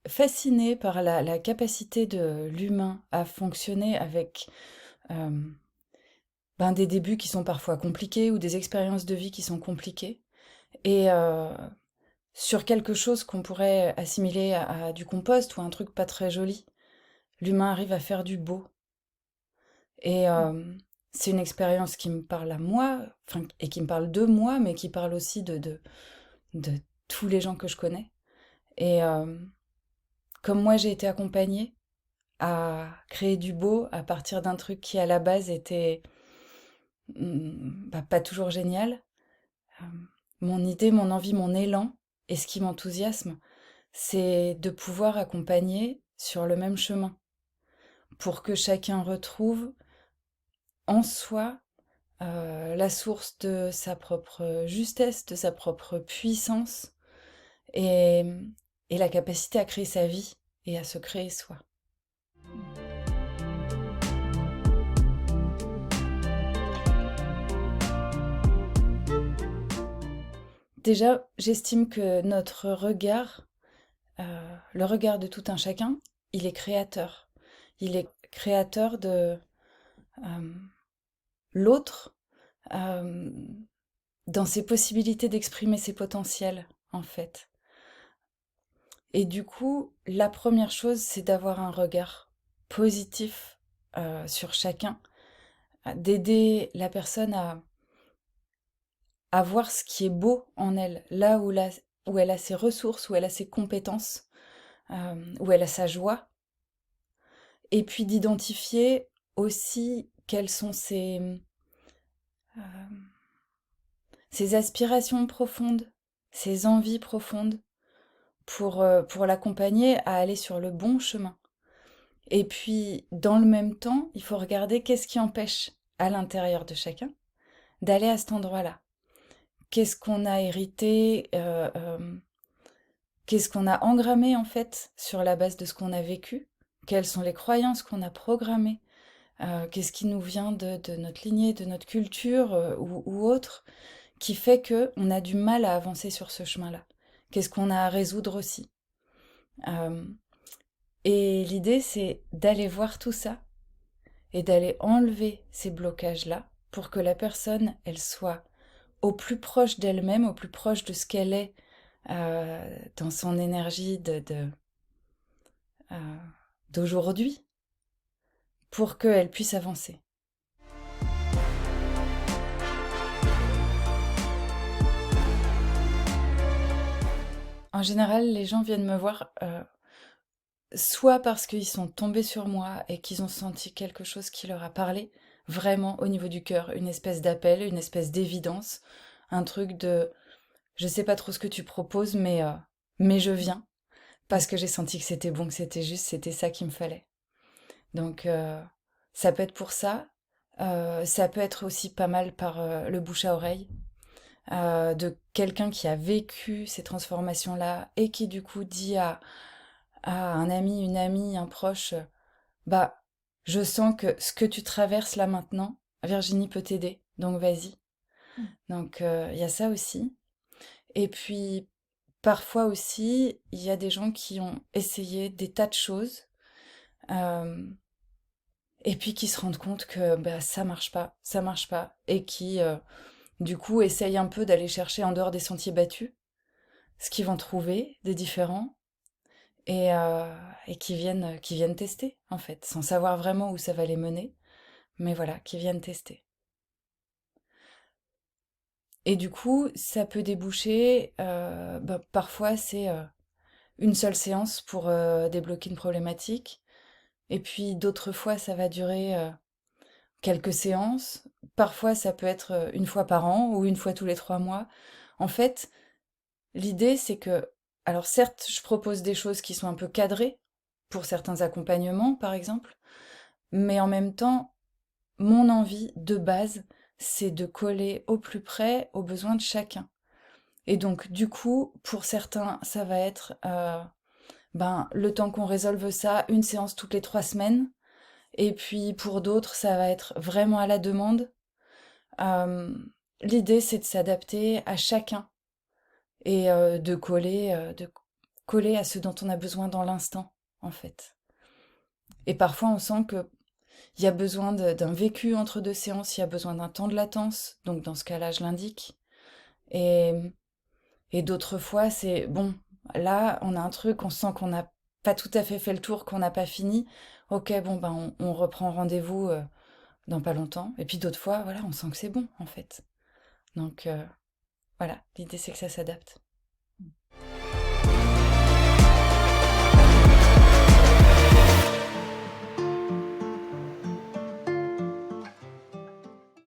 fascinée par la capacité de l'humain à fonctionner avec euh, des débuts qui sont parfois compliqués ou des expériences de vie qui sont compliquées. Et sur quelque chose qu'on pourrait assimiler à du compost ou un truc pas très joli, l'humain arrive à faire du beau. Et c'est une expérience qui me parle à moi, enfin, et qui me parle de moi, mais qui parle aussi de tous les gens que je connais. Et comme moi, j'ai été accompagnée à créer du beau à partir d'un truc qui, à la base, était pas toujours génial. Euh, Mon idée, mon envie, mon élan, et ce qui m'enthousiasme, c'est de pouvoir accompagner sur le même chemin, pour que chacun retrouve en soi la source de sa propre justesse, de sa propre puissance, et, et la capacité à créer sa vie et à se créer soi. Déjà, j'estime que notre regard, le regard de tout un chacun, il est créateur. Il est créateur de euh, l'autre euh, dans ses possibilités d'exprimer ses potentiels, en fait. Et du coup, la première chose, c'est d'avoir un regard positif sur chacun, d'aider la personne à voir ce qui est beau en elle, là où elle a ses ressources, où elle a ses compétences, où elle a sa joie, et puis d'identifier aussi quelles sont ses aspirations profondes, ses envies profondes, pour l'accompagner à aller sur le bon chemin. Et puis, dans le même temps, il faut regarder qu'est-ce qui empêche à l'intérieur de chacun d'aller à cet endroit-là. Qu'est-ce qu'on a hérité, qu'est-ce qu'on a engrammé en fait sur la base de ce qu'on a vécu, quelles sont les croyances qu'on a programmées, qu'est-ce qui nous vient de notre lignée, de notre culture ou autre, qui fait que on a du mal à avancer sur ce chemin-là. Qu'est-ce qu'on a à résoudre aussi. Euh, et l'idée, c'est d'aller voir tout ça et d'aller enlever ces blocages-là pour que la personne, elle soit au plus proche d'elle-même, au plus proche de ce qu'elle est dans son énergie euh, d'aujourd'hui, pour qu'elle puisse avancer. En général, les gens viennent me voir soit parce qu'ils sont tombés sur moi et qu'ils ont senti quelque chose qui leur a parlé, vraiment au niveau du cœur, une espèce d'appel, une espèce d'évidence, un truc de je sais pas trop ce que tu proposes, mais je viens. Parce que j'ai senti que c'était bon, que c'était juste, c'était ça qu'il me fallait. Donc ça peut être pour ça. Ça peut être aussi pas mal par le bouche à oreille de quelqu'un qui a vécu ces transformations-là et qui du coup dit à un ami, une amie, un proche, bah je sens que ce que tu traverses là maintenant, Virginie peut t'aider, donc vas-y. Donc il y a ça aussi. Et puis parfois aussi, il y a des gens qui ont essayé des tas de choses euh, et puis qui se rendent compte que bah, ça marche pas, et qui du coup essayent un peu d'aller chercher en dehors des sentiers battus ce qu'ils vont trouver des différents et, euh, et qui viennent tester en fait, sans savoir vraiment où ça va les mener, mais voilà, qui viennent tester. Et du coup, ça peut déboucher, parfois c'est une seule séance pour débloquer une problématique, et puis d'autres fois ça va durer quelques séances. Parfois, ça peut être une fois par an ou une fois tous les 3 mois. En fait, l'idée, c'est que, alors certes, je propose des choses qui sont un peu cadrées pour certains accompagnements, par exemple, mais en même temps, mon envie de base, c'est de coller au plus près aux besoins de chacun. Et donc, du coup, pour certains, ça va être le temps qu'on résolve ça, une séance toutes les 3 semaines. Et puis pour d'autres, ça va être vraiment à la demande. Euh, L'idée, c'est de s'adapter à chacun et de coller, coller à ce dont on a besoin dans l'instant, en fait. Et parfois, on sent que il y a besoin d'un vécu entre deux séances, il y a besoin d'un temps de latence, donc dans ce cas-là, je l'indique. Et, et d'autres fois, c'est bon, là, on a un truc, on sent qu'on n'a pas tout à fait fait le tour, qu'on n'a pas fini. Ok, bon, ben, on reprend rendez-vous dans pas longtemps. Et puis d'autres fois, voilà, on sent que c'est bon, en fait. Donc, voilà, l'idée, c'est que ça s'adapte.